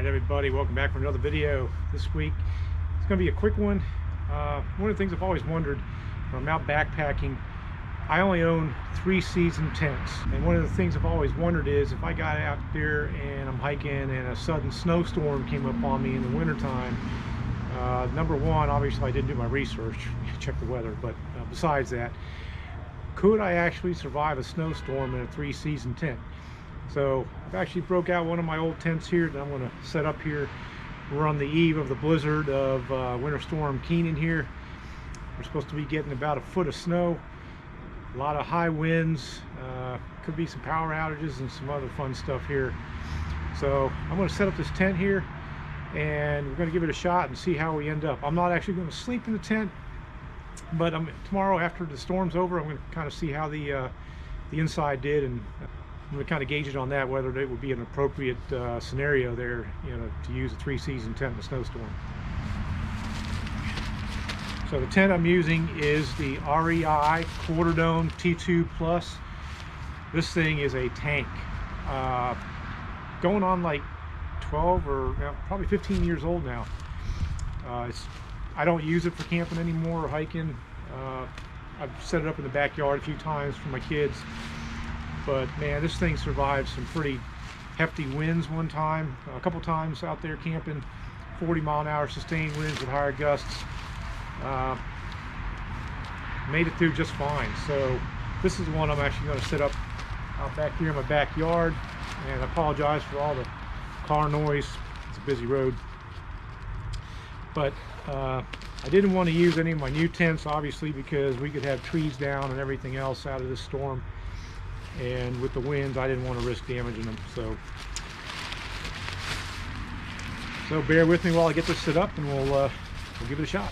Alright everybody, welcome back for another video. This week it's going to be a quick one. One of the things I've always wondered when I'm out backpacking, I only own 3-season tents, and one of the things I've always wondered is if I got out there and I'm hiking and a sudden snowstorm came up on me in the wintertime, number one, obviously I didn't do my research, check the weather, but besides that, could I actually survive a snowstorm in a 3-season tent? So I've actually broke out one of my old tents here that I'm going to set up here. We're on the eve of the blizzard of Winter Storm Keenan here. We're supposed to be getting about a foot of snow, a lot of high winds, could be some power outages and some other fun stuff here. So I'm going to set up this tent here and we're going to give it a shot and see how we end up. I'm not actually going to sleep in the tent, but tomorrow after the storm's over, I'm going to kind of see how the inside did, and I'm going to kind of gauge it on that, whether it would be an appropriate scenario there, to use a 3-season tent in a snowstorm. So the tent I'm using is the REI Quarter Dome T2 Plus. This thing is a tank. Going on like 12 or probably 15 years old now. I don't use it for camping anymore or hiking. I've set it up in the backyard a few times for my kids. But man, this thing survived some pretty hefty winds one time, a couple times out there camping, 40-mile-an-hour sustained winds with higher gusts. Made it through just fine. So this is the one I'm actually going to set up out back here in my backyard. And I apologize for all the car noise. It's a busy road. But I didn't want to use any of my new tents, obviously, because we could have trees down and everything else out of this storm. And with the winds, I didn't want to risk damaging them. So bear with me while I get this set up, and we'll give it a shot.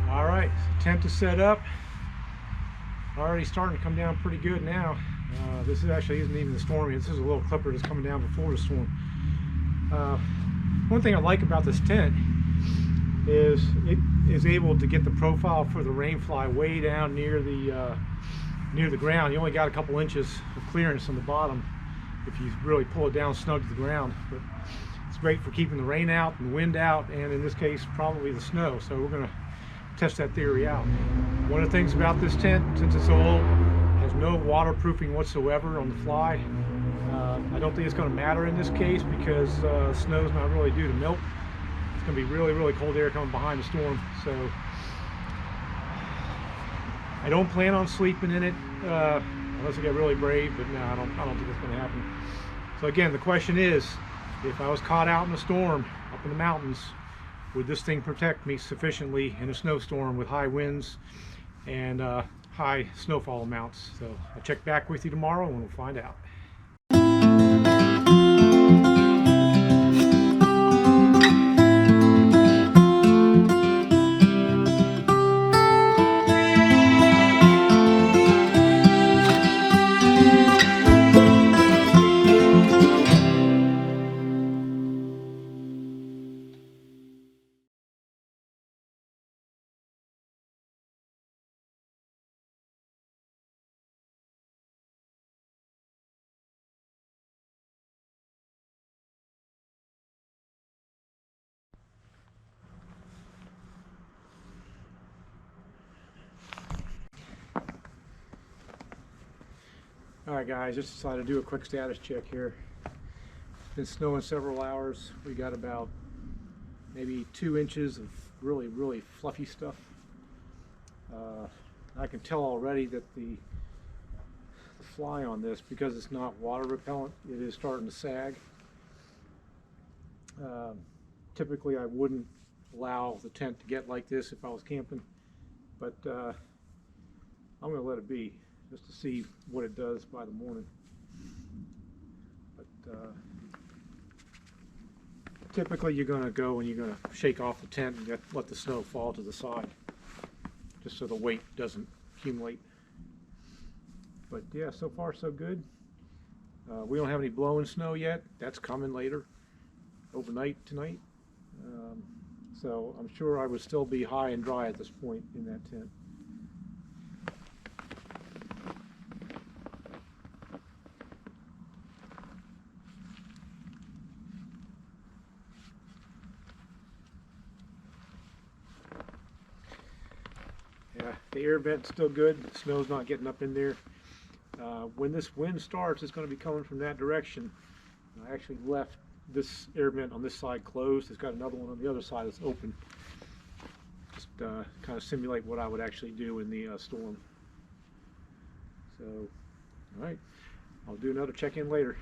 Alright, tent is set up. Already starting to come down pretty good now. This actually isn't even the storm. This is a little clipper that's coming down before the storm. One thing I like about this tent is it is able to get the profile for the rainfly way down near the ground. You only got a couple inches of clearance on the bottom if you really pull it down snug to the ground. But it's great for keeping the rain out and the wind out, and in this case probably the snow. So we're going to test that theory out. One of the things about this tent, since it's so old, has no waterproofing whatsoever on the fly. I don't think it's going to matter in this case because snow's not really due to melt. It's going to be really, really cold air coming behind the storm. So I don't plan on sleeping in it unless I get really brave. But no, I don't think it's going to happen. So again, the question is, if I was caught out in a storm up in the mountains, would this thing protect me sufficiently in a snowstorm with high winds and high snowfall amounts? So I'll check back with you tomorrow and we'll find out. Alright guys, just decided to do a quick status check here. It's been snowing several hours. We got about maybe 2 inches of really fluffy stuff. I can tell already that the fly on this, because it's not water repellent, it is starting to sag. Typically I wouldn't allow the tent to get like this if I was camping, but I'm going to let it be just to see what it does by the morning. But typically you're going to go and you're going to shake off the tent and let the snow fall to the side, just so the weight doesn't accumulate. But yeah, so far so good. We don't have any blowing snow yet. That's coming later, overnight tonight. So I'm sure I would still be high and dry at this point in that tent. Yeah, the air vent's still good. The snow's not getting up in there. When this wind starts, it's going to be coming from that direction. I actually left this air vent on this side closed. It's got another one on the other side that's open. Just kind of simulate what I would actually do in the storm. So, all right, I'll do another check-in later.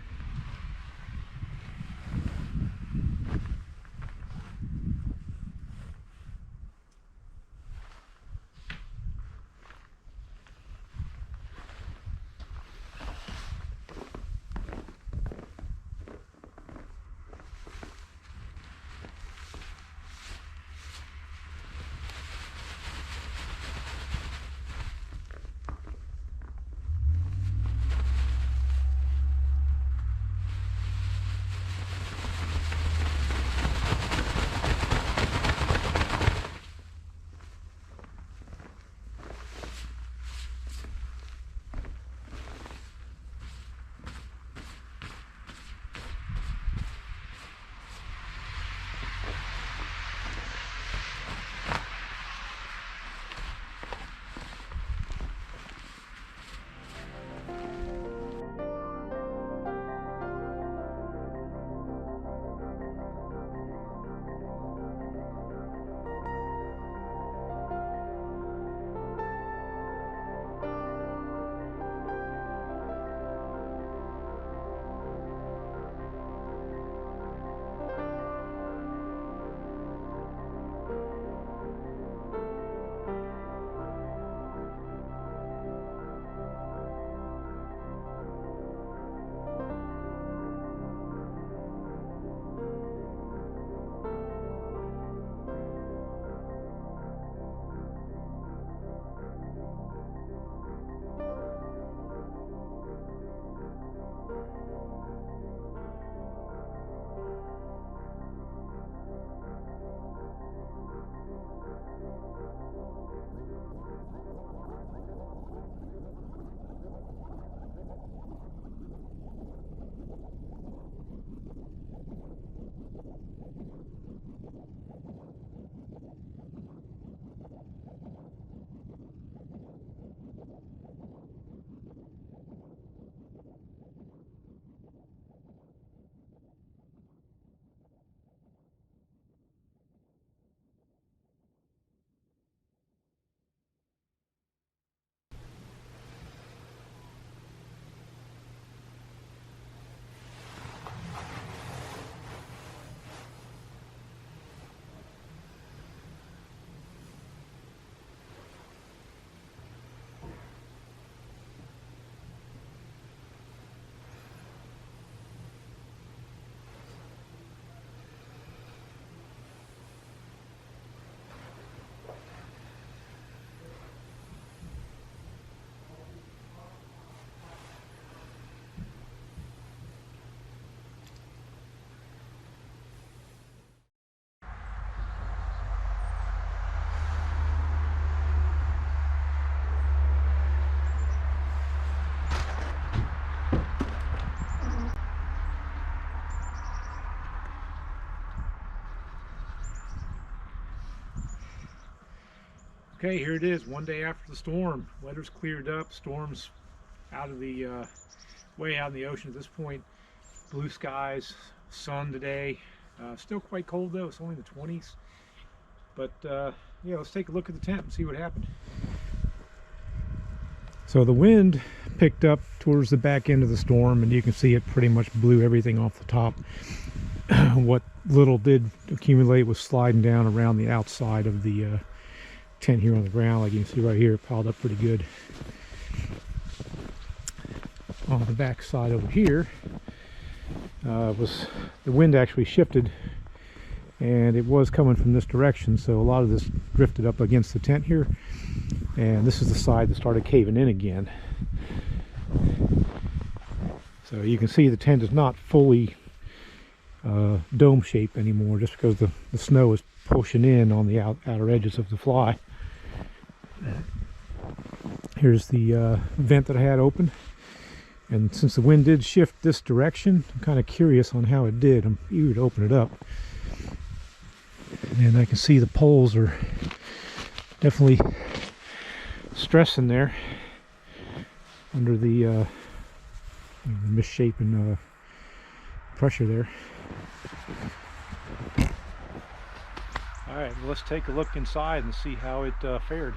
Okay, here it is, one day after the storm. Weather's cleared up, storm's out of the way out in the ocean at this point. Blue skies, sun today. Still quite cold though. It's only in the 20s. But yeah, let's take a look at the tent and see what happened. So the wind picked up towards the back end of the storm, and you can see it pretty much blew everything off the top. What little did accumulate was sliding down around the outside of the tent here on the ground. Like you can see right here, it piled up pretty good. On the back side over here was the wind actually shifted, and it was coming from this direction, so a lot of this drifted up against the tent here, and this is the side that started caving in again. So you can see the tent is not fully dome shape anymore, just because the snow is pushing in on the outer edges of the fly. Here's the vent that I had open, and since the wind did shift this direction, I'm kind of curious on how it did. I'm eager to open it up, and I can see the poles are definitely stressing there under the misshapen pressure there. All right, well, let's take a look inside and see how it fared.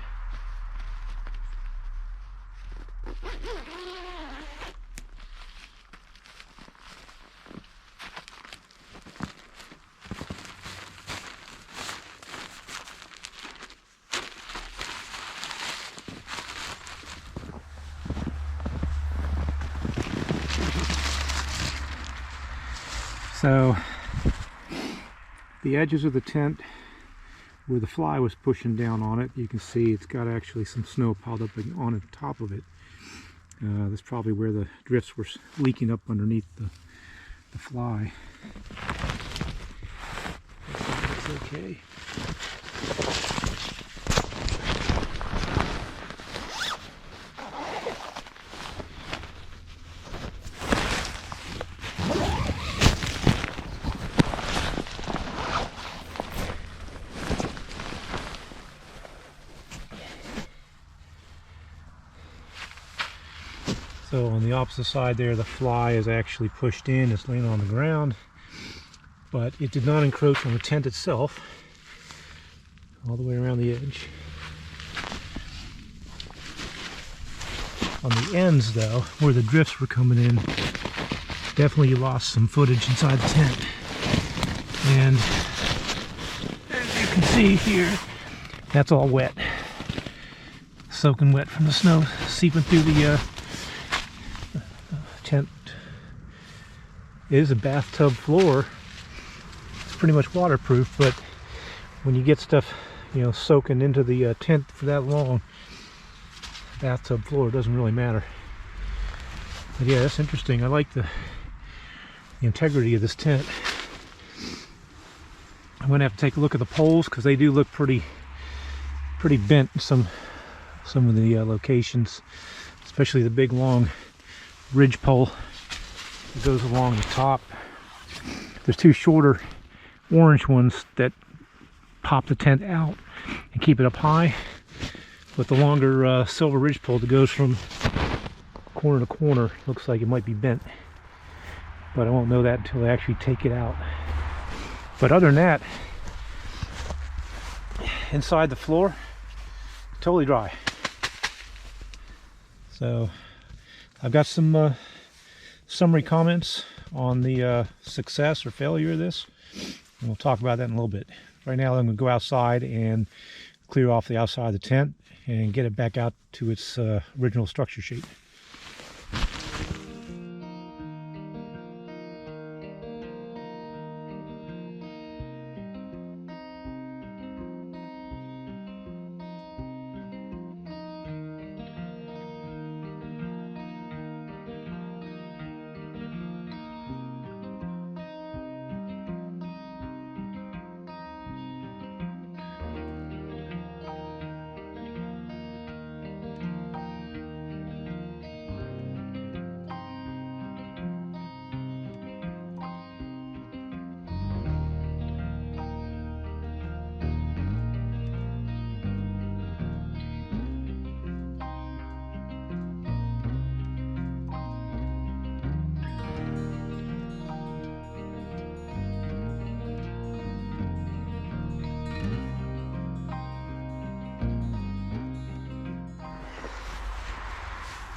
So the edges of the tent where the fly was pushing down on it, you can see it's got actually some snow piled up on the top of it. That's probably where the drifts were leaking up underneath the fly. It's okay. So on the opposite side there, the fly is actually pushed in, it's laying on the ground, but it did not encroach on the tent itself, all the way around the edge. On the ends though, where the drifts were coming in, definitely you lost some footage inside the tent. And as you can see here, that's all wet. Soaking wet from the snow seeping through the tent. It is a bathtub floor. It's pretty much waterproof, but when you get stuff, you know, soaking into the tent for that long, bathtub floor doesn't really matter. But yeah, that's interesting. I like the integrity of this tent. I'm gonna have to take a look at the poles because they do look pretty bent in some of the locations, especially the big long ridge pole that goes along the top. There's two shorter orange ones that pop the tent out and keep it up high, but the longer silver ridge pole that goes from corner to corner looks like it might be bent, but I won't know that until I actually take it out. But other than that, inside the floor, totally dry. So I've got some summary comments on the success or failure of this, and we'll talk about that in a little bit. Right now I'm going to go outside and clear off the outside of the tent and get it back out to its original structure shape.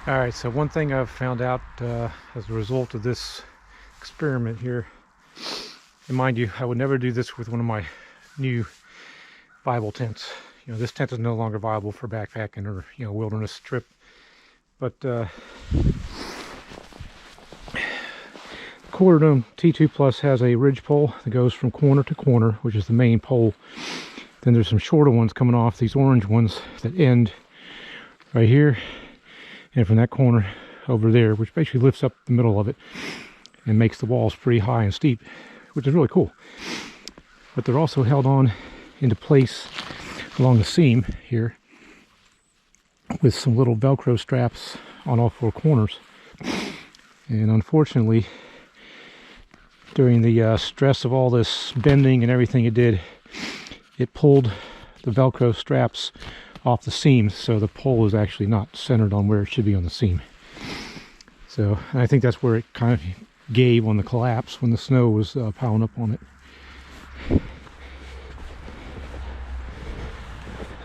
All right, so one thing I've found out as a result of this experiment here, and mind you, I would never do this with one of my new viable tents. You know, this tent is no longer viable for backpacking or, you know, wilderness trip. But Quarter Dome T2 Plus has a ridge pole that goes from corner to corner, which is the main pole. Then there's some shorter ones coming off, these orange ones that end right here, and from that corner over there, which basically lifts up the middle of it and makes the walls pretty high and steep, which is really cool. But they're also held on into place along the seam here with some little Velcro straps on all four corners. And unfortunately, during the stress of all this bending and everything it did, it pulled the Velcro straps off the seams, so the pole is actually not centered on where it should be on the seam. So I think that's where it kind of gave on the collapse when the snow was piling up on it.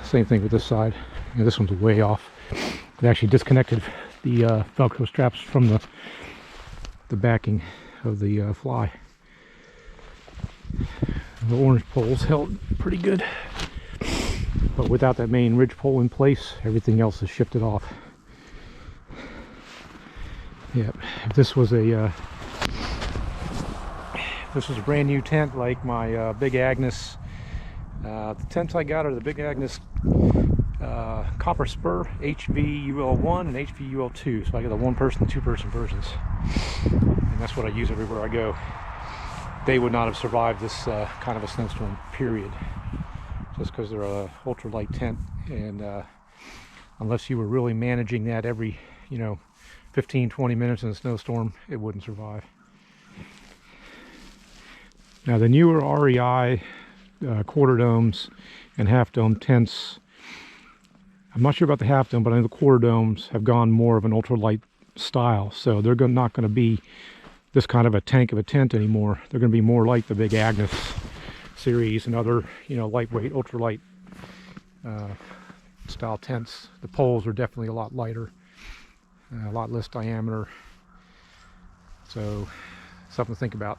Same thing with this side. You know, this one's way off. It actually disconnected the Velcro straps from the backing of the fly. The orange poles held pretty good, but without that main ridge pole in place, everything else is shifted off. Yeah, if this was a brand new tent like my Big Agnes, the tents I got are the Big Agnes Copper Spur HVUL1 and HVUL2, so I got the one-person, two-person versions, and that's what I use everywhere I go. They would not have survived this kind of a snowstorm, period, just because they're a ultralight tent, and unless you were really managing that every, 15-20 minutes in a snowstorm, it wouldn't survive. Now the newer REI quarter domes and half dome tents, I'm not sure about the half dome, but I know the quarter domes have gone more of an ultralight style, so they're not going to be this kind of a tank of a tent anymore. They're going to be more like the Big Agnes series and other, lightweight, ultralight style tents. The poles are definitely a lot lighter, a lot less diameter. So, something to think about.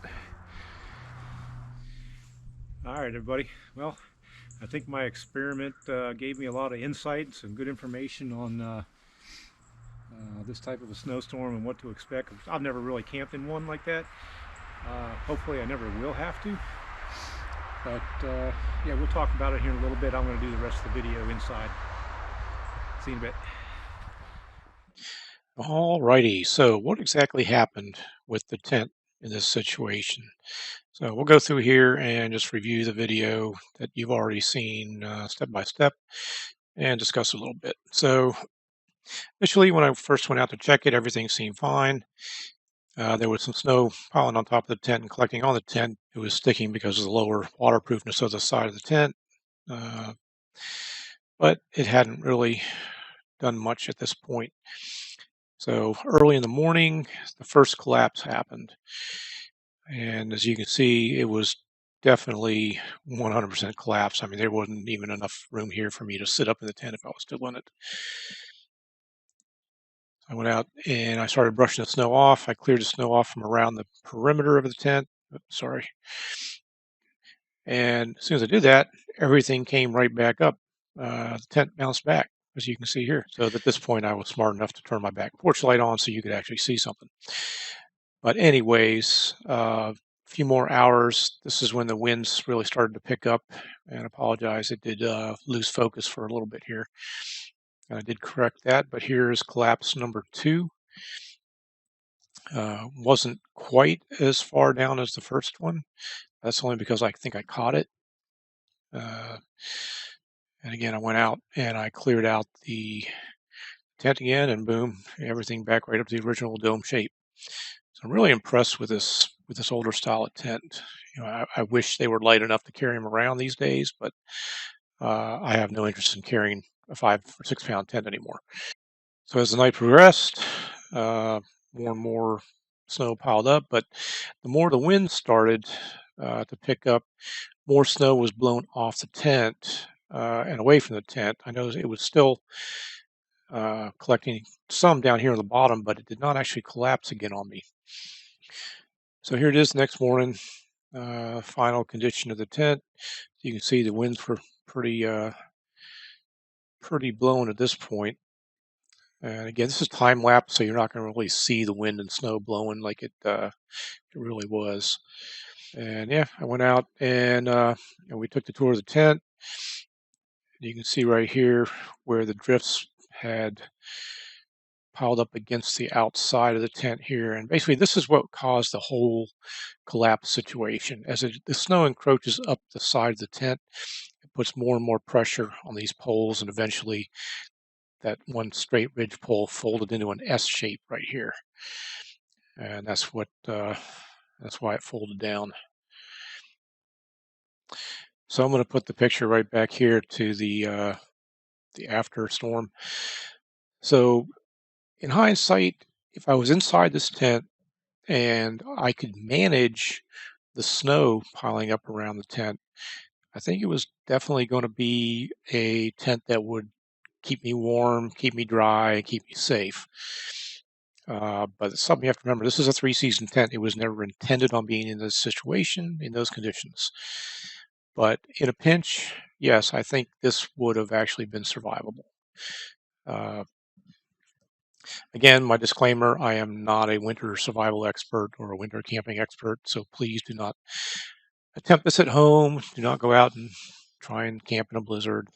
All right, everybody. Well, I think my experiment gave me a lot of insight and some good information on this type of a snowstorm and what to expect. I've never really camped in one like that. Hopefully I never will have to. But yeah, we'll talk about it here in a little bit. I'm going to do the rest of the video inside. See you in a bit. Alrighty, so what exactly happened with the tent in this situation? So we'll go through here and just review the video that you've already seen step by step and discuss a little bit. So initially, when I first went out to check it, everything seemed fine. There was some snow piling on top of the tent and collecting on the tent. It was sticking because of the lower waterproofness of the side of the tent. But it hadn't really done much at this point. So early in the morning, the first collapse happened. And as you can see, it was definitely 100% collapse. I mean, there wasn't even enough room here for me to sit up in the tent if I was still in it. I went out and I started brushing the snow off. I cleared the snow off from around the perimeter of the tent. Sorry. And as soon as I did that, everything came right back up. The tent bounced back, as you can see here. So at this point, I was smart enough to turn my back porch light on so you could actually see something. But anyways, a few more hours. This is when the winds really started to pick up. And I apologize, it did lose focus for a little bit here. I did correct that, but here is collapse number 2. Wasn't quite as far down as the first one. That's only because I think I caught it. And again, I went out and I cleared out the tent again, and boom, everything back right up to the original dome shape. So I'm really impressed with this older style of tent. I wish they were light enough to carry them around these days, but I have no interest in carrying a 5 or 6 pound tent anymore. So as the night progressed, more and more snow piled up, but the more the wind started to pick up, more snow was blown off the tent and away from the tent. I know it was still collecting some down here on the bottom, but it did not actually collapse again on me. So here it is next morning, final condition of the tent. You can see the winds were pretty blown at this point. And again, this is time lapse, so you're not going to really see the wind and snow blowing like it really was. And yeah, I went out and we took the tour of the tent. You can see right here where the drifts had piled up against the outside of the tent here. And basically, this is what caused the whole collapse situation. As the snow encroaches up the side of the tent, it puts more and more pressure on these poles, and eventually that one straight ridge pole folded into an S shape right here. And that's why it folded down. So I'm going to put the picture right back here to the after storm. So in hindsight, if I was inside this tent and I could manage the snow piling up around the tent, I think it was definitely going to be a tent that would keep me warm, keep me dry, keep me safe. But it's something you have to remember. This is a 3-season tent. It was never intended on being in this situation, in those conditions. But in a pinch, yes, I think this would have actually been survivable. Again, my disclaimer, I am not a winter survival expert or a winter camping expert, so please do not attempt this at home. Do not go out and try and camp in a blizzard.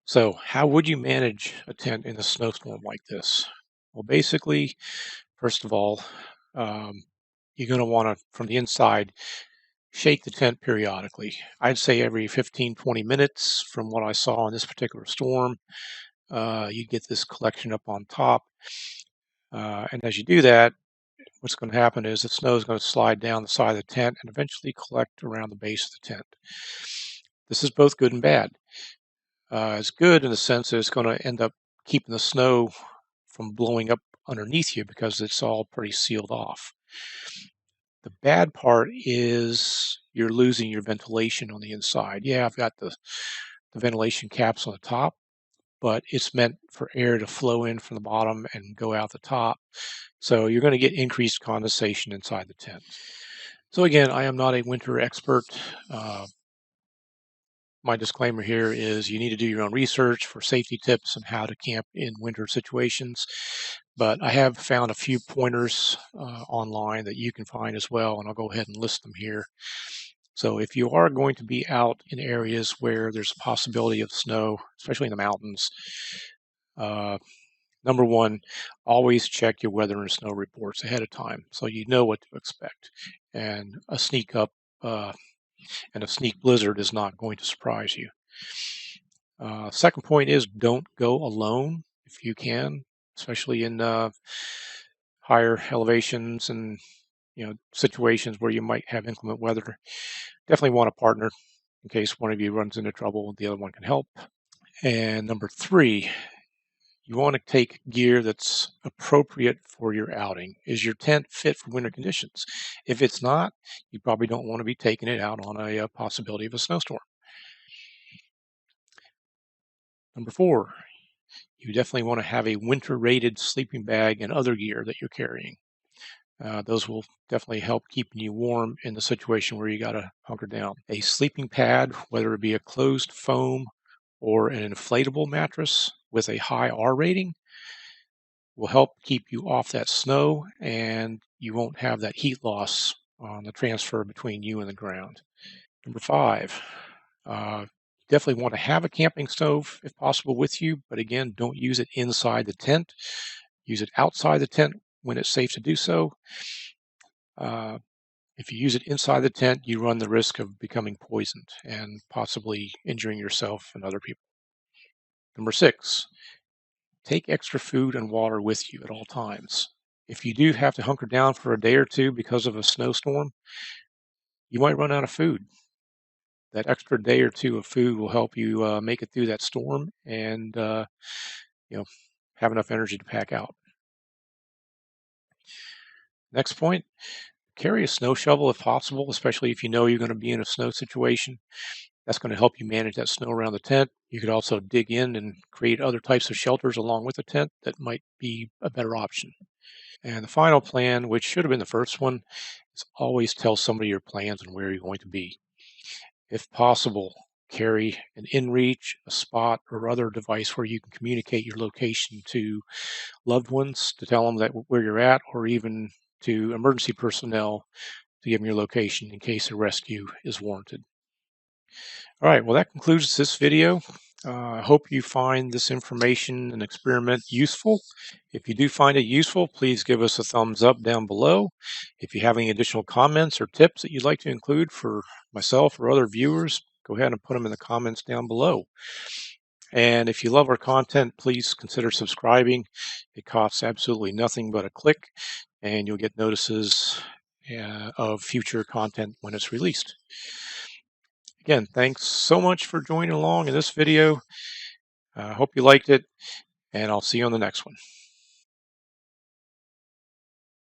So how would you manage a tent in a snowstorm like this? Well, basically, first of all, you're going to want to, from the inside, shake the tent periodically. I'd say every 15, 20 minutes from what I saw in this particular storm. You get this collection up on top. And as you do that, what's going to happen is the snow is going to slide down the side of the tent and eventually collect around the base of the tent. This is both good and bad. It's good in the sense that it's going to end up keeping the snow from blowing up underneath you because it's all pretty sealed off. The bad part is you're losing your ventilation on the inside. Yeah, I've got the ventilation caps on the top, but it's meant for air to flow in from the bottom and go out the top. So you're going to get increased condensation inside the tent. So again, I am not a winter expert. My disclaimer here is you need to do your own research for safety tips on how to camp in winter situations. But I have found a few pointers online that you can find as well, and I'll go ahead and list them here. So if you are going to be out in areas where there's a possibility of snow, especially in the mountains, number one, always check your weather and snow reports ahead of time so you know what to expect. And a sneak up and a sneak blizzard is not going to surprise you. Second point is don't go alone if you can, especially in higher elevations and situations where you might have inclement weather. Definitely want a partner in case one of you runs into trouble, the other one can help. And number three, you want to take gear that's appropriate for your outing. Is your tent fit for winter conditions? If it's not, you probably don't want to be taking it out on a possibility of a snowstorm. Number four, you definitely want to have a winter-rated sleeping bag and other gear that you're carrying. Those will definitely help keeping you warm in the situation where you got to hunker down. A sleeping pad, whether it be a closed foam or an inflatable mattress with a high R rating, will help keep you off that snow, and you won't have that heat loss on the transfer between you and the ground. Number five, definitely want to have a camping stove if possible with you, but again, don't use it inside the tent. Use it outside the tent when it's safe to do so. If you use it inside the tent, you run the risk of becoming poisoned and possibly injuring yourself and other people. Number six, take extra food and water with you at all times. If you do have to hunker down for a day or two because of a snowstorm, you might run out of food. That extra day or two of food will help you make it through that storm and have enough energy to pack out. Next point, carry a snow shovel if possible, especially if you know you're going to be in a snow situation. That's going to help you manage that snow around the tent. You could also dig in and create other types of shelters along with the tent that might be a better option. And the final plan, which should have been the first one, is always tell somebody your plans and where you're going to be. If possible, carry an inReach, a spot, or other device where you can communicate your location to loved ones to tell them that where you're at, or even to emergency personnel to give them your location in case a rescue is warranted. All right, well, that concludes this video. I hope you find this information and experiment useful. If you do find it useful, please give us a thumbs up down below. If you have any additional comments or tips that you'd like to include for myself or other viewers, go ahead and put them in the comments down below. And if you love our content, please consider subscribing. It costs absolutely nothing but a click, and you'll get notices of future content when it's released. Again, thanks so much for joining along in this video. I hope you liked it, and I'll see you on the next one.